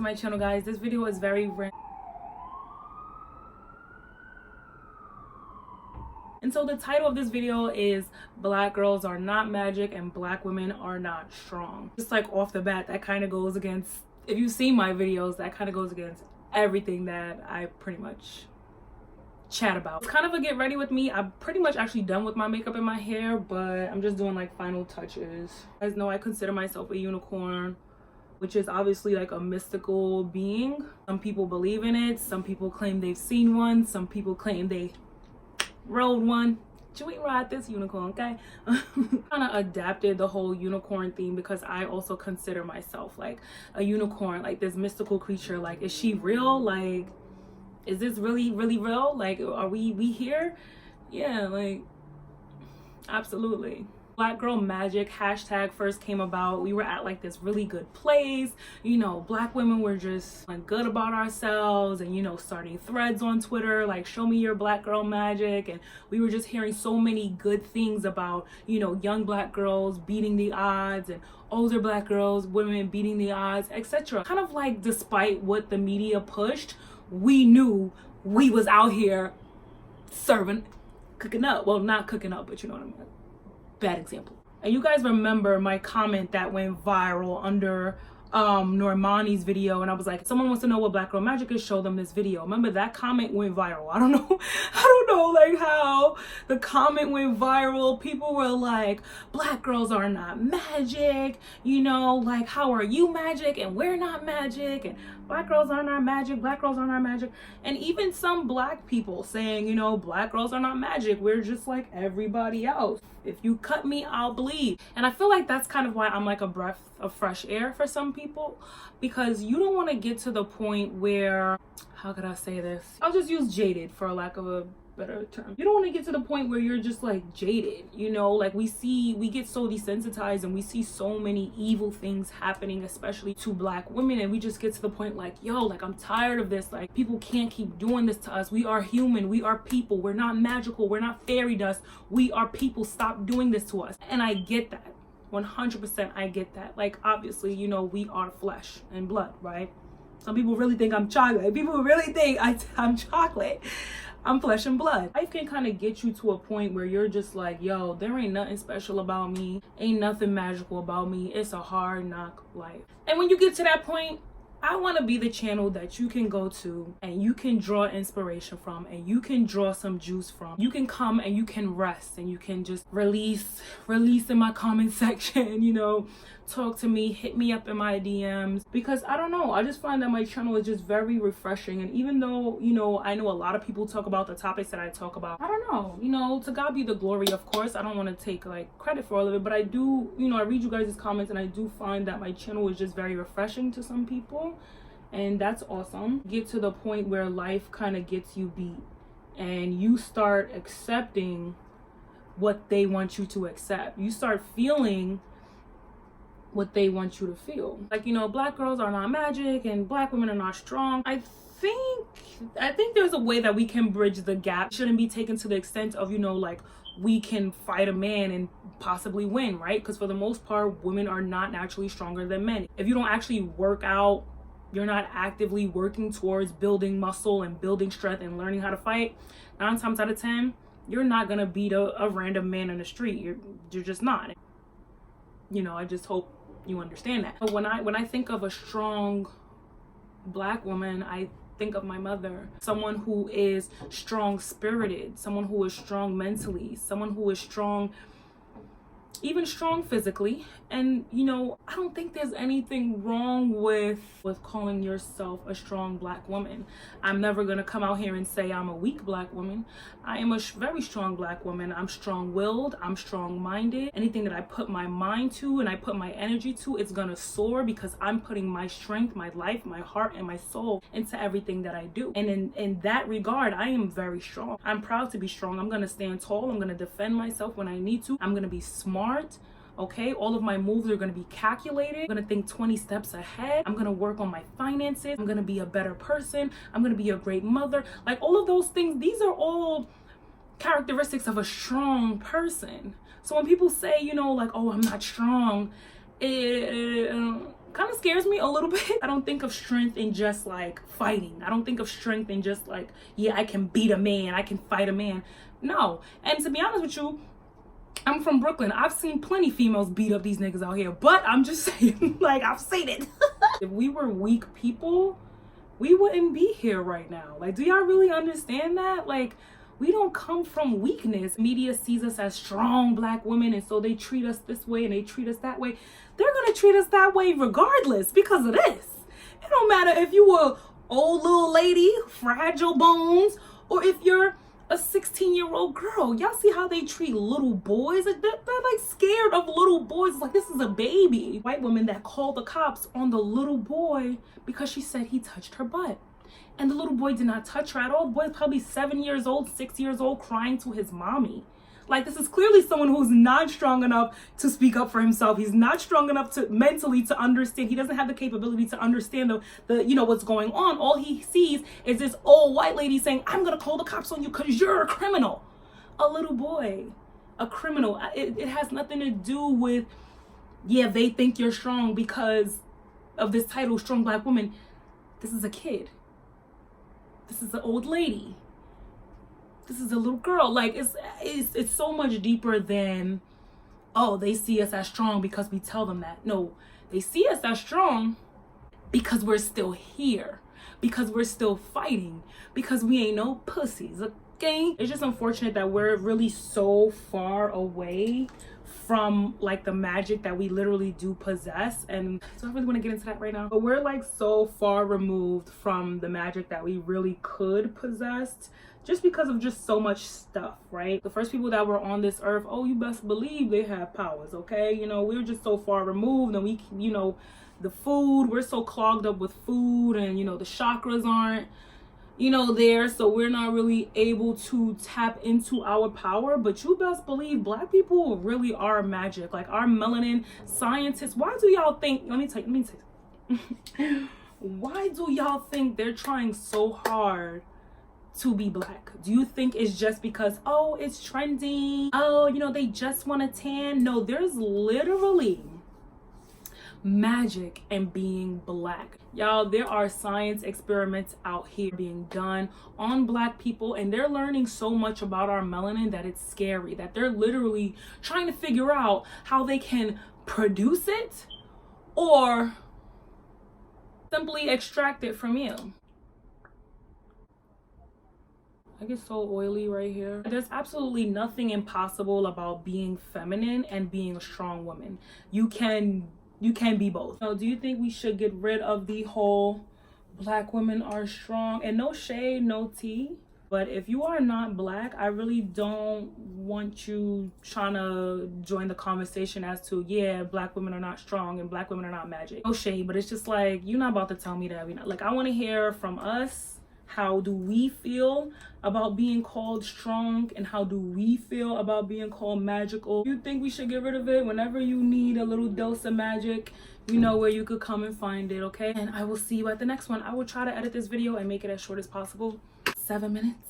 my channel, guys. This video is very random. And so the title of this video is Black Girls Are Not Magic and Black Women Are Not Strong. Just like off the bat, that kind of goes against, if you've seen my videos, that kind of goes against everything that I pretty much chat about. It's kind of a get ready with me. I'm pretty much actually done with my makeup and my hair, but I'm just doing like final touches. You guys know I consider myself a unicorn, which is obviously like a mystical being. Some people believe in it. Some people claim they've seen one. Some people claim they rode one. You ain't ride this unicorn, okay? Kind of adapted the whole unicorn theme because I also consider myself like a unicorn, like this mystical creature. Like, is she real? Like, is this really real? Like, are we here? Yeah, like, absolutely. Black Girl Magic hashtag first came about. We were at like this really good place, you know, black women were just like good about ourselves and, you know, starting threads on Twitter like show me your black girl magic, and we were just hearing so many good things about, you know, young black girls beating the odds and older black girls, women beating the odds, etc. Kind of like despite what the media pushed, we knew we was out here serving, cooking up. Well, not cooking up, but you know what I mean. Bad example. And you guys remember my comment that went viral under Normani's video, and I was like, someone wants to know what Black Girl Magic is, show them this video. Remember that comment went viral. I don't know like how the comment went viral. People were like, black girls are not magic, you know, like how are you magic and we're not magic, and black girls are not magic, black girls are not magic. And even some black people saying, you know, black girls are not magic, we're just like everybody else. If you cut me, I'll bleed. And I feel like that's kind of why I'm like a breath of fresh air for some people, because you don't want to get to the point where, how could I say this? I'll just use jaded for lack of a better term. You don't want to get to the point where you're just like jaded, you know, like we get so desensitized and we see so many evil things happening, especially to black women, and we just get to the point like, yo, like I'm tired of this, like people can't keep doing this to us. We are human, we are people, we're not magical, we're not fairy dust, we are people, stop doing this to us. And I get that 100%. I get that. Like, obviously, you know, we are flesh and blood, right? Some people really think I'm chocolate. People really think I'm chocolate. I'm flesh and blood. Life can kind of get you to a point where you're just like, yo, there ain't nothing special about me. Ain't nothing magical about me. It's a hard knock life. And when you get to that point, I want to be the channel that you can go to and you can draw inspiration from and you can draw some juice from. You can come and you can rest and you can just release in my comment section, you know, talk to me, hit me up in my DMs, because I don't know, I just find that my channel is just very refreshing. And even though, you know, I know a lot of people talk about the topics that I talk about, I don't know, you know, to God be the glory. Of course, I don't want to take like credit for all of it, but I do, you know, I read you guys' comments and I do find that my channel is just very refreshing to some people, and that's awesome. Get to the point where life kind of gets you beat and you start accepting what they want you to accept. You start feeling what they want you to feel. Like, you know, black girls are not magic and black women are not strong. I think there's a way that we can bridge the gap. It shouldn't be taken to the extent of, you know, like we can fight a man and possibly win, right? Because for the most part, women are not naturally stronger than men. If you don't actually work out, you're not actively working towards building muscle and building strength and learning how to fight, 9 times out of 10, you're not gonna beat a random man in the street. You're just not. You know, I just hope you understand that. But when I think of a strong black woman, I think of my mother, someone who is strong spirited, someone who is strong mentally, someone who is strong, even strong physically. And you know, I don't think there's anything wrong with calling yourself a strong black woman. I'm never gonna come out here and say I'm a weak black woman. I am a very strong black woman. I'm strong-willed, I'm strong-minded. Anything that I put my mind to and I put my energy to, it's gonna soar because I'm putting my strength, my life, my heart, and my soul into everything that I do. And in that regard, I am very strong. I'm proud to be strong. I'm gonna stand tall. I'm gonna defend myself when I need to. I'm gonna be smart. Okay, all of my moves are going to be calculated. I'm going to think 20 steps ahead. I'm going to work on my finances. I'm going to be a better person. I'm going to be a great mother. Like all of those things, these are all characteristics of a strong person. So when people say, you know, like, oh, I'm not strong, kind of scares me a little bit. I don't think of strength in just like fighting. I don't think of strength in just like, yeah, I can beat a man, I can fight a man. No. And to be honest with you, I'm from Brooklyn. I've seen plenty females beat up these niggas out here, but I'm just saying, like, I've seen it. If we were weak people, we wouldn't be here right now. Like, do y'all really understand that? Like, we don't come from weakness. Media sees us as strong black women, and so they treat us this way and they treat us that way. They're gonna treat us that way regardless because of this. It don't matter if you were old little lady, fragile bones, or if you're a 16-year-old girl. Y'all see how they treat little boys? They're like scared of little boys. It's like, this is a baby. White woman that called the cops on the little boy because she said he touched her butt. And the little boy did not touch her at all. The boy is probably 7 years old, 6 years old, crying to his mommy. Like, this is clearly someone who's not strong enough to speak up for himself. He's not strong enough to mentally to understand. He doesn't have the capability to understand the you know, what's going on. All he sees is this old white lady saying, I'm gonna call the cops on you because you're a criminal. A little boy, a criminal. It has nothing to do with, yeah, they think you're strong because of this title, strong black woman. This is a kid. This is an old lady. This is a little girl. Like, it's so much deeper than, oh, they see us as strong because we tell them that. No, they see us as strong because we're still here, because we're still fighting, because we ain't no pussies, okay? It's just unfortunate that we're really so far away from like the magic that we literally do possess, and so I really want to get into that right now, but we're like so far removed from the magic that we really could possess just because of just so much stuff, right? The first people that were on this earth, oh, you best believe they have powers, okay? You know, we're just so far removed, and we, you know, the food, we're so clogged up with food, and you know, the chakras aren't, you know, there, so we're not really able to tap into our power. But you best believe black people really are magic. Like, our melanin scientists, why do y'all think, let me tell you why do y'all think they're trying so hard to be black? Do you think it's just because, oh, it's trending, oh, you know, they just want to tan? No, there's literally magic in being black. Y'all, there are science experiments out here being done on black people, and they're learning so much about our melanin that it's scary, that they're literally trying to figure out how they can produce it or simply extract it from you. I get so oily right here. There's absolutely nothing impossible about being feminine and being a strong woman. You can be both. So do you think we should get rid of the whole black women are strong? And no shade, no tea, but if you are not black, I really don't want you trying to join the conversation as to, yeah, black women are not strong and black women are not magic. No shade, but it's just like, you're not about to tell me that. Like, I want to hear from us. How do we feel about being called strong, and how do we feel about being called magical? You think we should get rid of it? Whenever you need a little dose of magic, you know where you could come and find it, okay? And I will see you at the next one. I will try to edit this video and make it as short as possible. 7 minutes.